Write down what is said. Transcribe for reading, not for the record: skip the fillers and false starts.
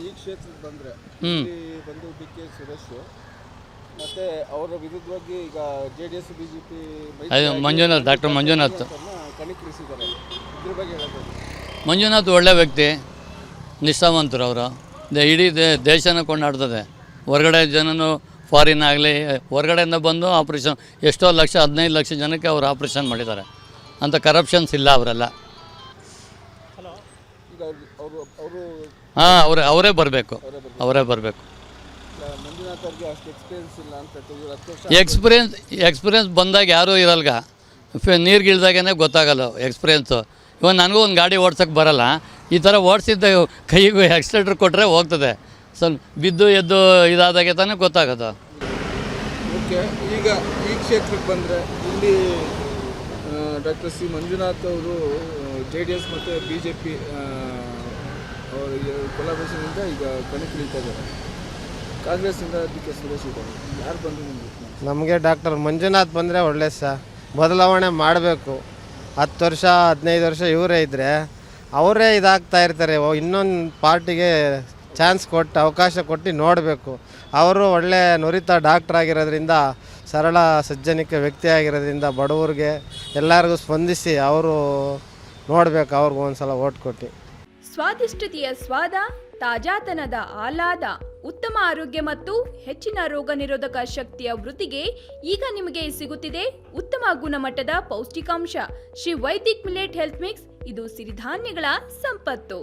ಈ ಕ್ಷೇತ್ರಕ್ಕೆ ಬಂದರೆ ಇಲ್ಲಿ ಬಂದು ಡಿ ಕೆ ಸುರೇಶ್ ಮತ್ತೆ ಅವರ ವಿರುದ್ಧವಾಗಿ ಈಗ JDS BJP Manjunath doctor Manjunath ಕಣಕ್ಕಿಳಿಸಿದ್ದಾರೆ. ಇದ್ರ ಬಗ್ಗೆ ಹೇಳ್ಬೋದು. ಮಂಜುನಾಥ್ ಒಳ್ಳೆ ವ್ಯಕ್ತಿ, ನಿಷ್ಠಾವಂತರು ಅವರು. ಇಡೀ ದೇಶನ ಕೊಂಡಾಡ್ತದೆ. ಹೊರಗಡೆ ಜನನು ಫಾರಿನ್ ಆಗಲಿ ಹೊರಗಡೆಯಿಂದ ಬಂದು ಆಪ್ರೇಷನ್ ಎಷ್ಟೋ ಲಕ್ಷ 15 ಲಕ್ಷ ಜನಕ್ಕೆ ಅವರು ಆಪ್ರೇಷನ್ ಮಾಡಿದ್ದಾರೆ. ಅಂಥ ಕರಪ್ಷನ್ಸ್ ಇಲ್ಲ ಅವರೆಲ್ಲ. ಈಗ ಅವರು ಹಾಂ ಅವರೇ ಬರಬೇಕು. ಮಂಜುನಾಥ್ ಅವ್ರಿಗೆ ಅಷ್ಟು ಎಕ್ಸ್ಪೀರಿಯನ್ಸ್ ಇಲ್ಲ ಅಂತ 10 ವರ್ಷ ಎಕ್ಸ್ಪೀರಿಯನ್ಸ್ ಬಂದಾಗ ಯಾರೂ ಇರಲ್ಗ. ನೀರಿಗಿಳ್ದಾಗೇ ಗೊತ್ತಾಗಲ್ಲ ಎಕ್ಸ್ಪೀರಿಯೆನ್ಸು. ಇವಾಗ ನನಗೂ ಒಂದು ಗಾಡಿ ಓಡ್ಸೋಕ್ಕೆ ಬರಲ್ಲ. ಈ ಥರ ಓಡಿಸಿದ್ದ ಕೈಗೂ ಆಕ್ಸಿಲೇಟ್ರ್ ಕೊಟ್ಟರೆ ಹೋಗ್ತದೆ. ಸ್ವಲ್ಪ ಬಿದ್ದು ಎದ್ದು ಇದಾದಾಗೆ ತಾನೇ ಗೊತ್ತಾಗೋದು. ಓಕೆ, ಈಗ ಈ ಕ್ಷೇತ್ರಕ್ಕೆ ಬಂದರೆ ಇಲ್ಲಿ ಡಾಕ್ಟರ್ ಸಿ ಮಂಜುನಾಥ್ ಅವರು JDS ಮತ್ತು BJP ಕೊಲಾಬ್ರೇಷನಿಂದ ಈಗ ಕಣಕ್ಕಿಳಿತಾ ಇದ್ದಾರೆ. ಕಾಂಗ್ರೆಸ್ಸಿಂದ ಡಿ ಕೆ ಸುರೇಶ್ ಇದ್ದಾರೆ. ಯಾರು ಬಂದು ನಮಗೆ ಡಾಕ್ಟರ್ ಮಂಜುನಾಥ್ ಬಂದರೆ ಒಳ್ಳೆ ಬದಲಾವಣೆ ಮಾಡಬೇಕು. 10 ವರ್ಷ 15 ವರ್ಷ ಇವರೇ ಇದ್ದರೆ ಅವರೇ ಇದಾಗ್ತಾ ಇರ್ತಾರೆ. ಇನ್ನೊಂದು ಪಾರ್ಟಿಗೆ ಚಾನ್ಸ್ ಕೊಟ್ಟು ಅವಕಾಶ ಕೊಟ್ಟು ನೋಡಬೇಕು. ಅವರು ಒಳ್ಳೆ ನುರಿತ ಡಾಕ್ಟ್ರ್ ಆಗಿರೋದ್ರಿಂದ, ಸರಳ ಸಜ್ಜನಿಕೆ ವ್ಯಕ್ತಿ ಆಗಿರೋದ್ರಿಂದ ಬಡವರಿಗೆ ಎಲ್ಲರಿಗೂ ಸ್ಪಂದಿಸಿ ಅವರು ನೋಡಬೇಕು. ಅವ್ರಿಗೂ ಒಂದು ಸಲ ಓಟ್ ಕೊಟ್ಟು. ಸ್ವಾದಿಷ್ಟತೆಯ ಸ್ವಾದ, ತಾಜಾತನದ ಆಹ್ಲಾದ, ಉತ್ತಮ ಆರೋಗ್ಯ ಮತ್ತು ಹೆಚ್ಚಿನ ರೋಗ ನಿರೋಧಕ ಶಕ್ತಿಯ ವೃದ್ಧಿಗೆ ಈಗ ನಿಮಗೆ ಸಿಗುತ್ತಿದೆ ಉತ್ತಮ ಗುಣಮಟ್ಟದ ಪೌಷ್ಟಿಕಾಂಶ Shri Vaidik millet health mix. ಇದು ಸಿರಿಧಾನ್ಯಗಳ ಸಂಪತ್ತು.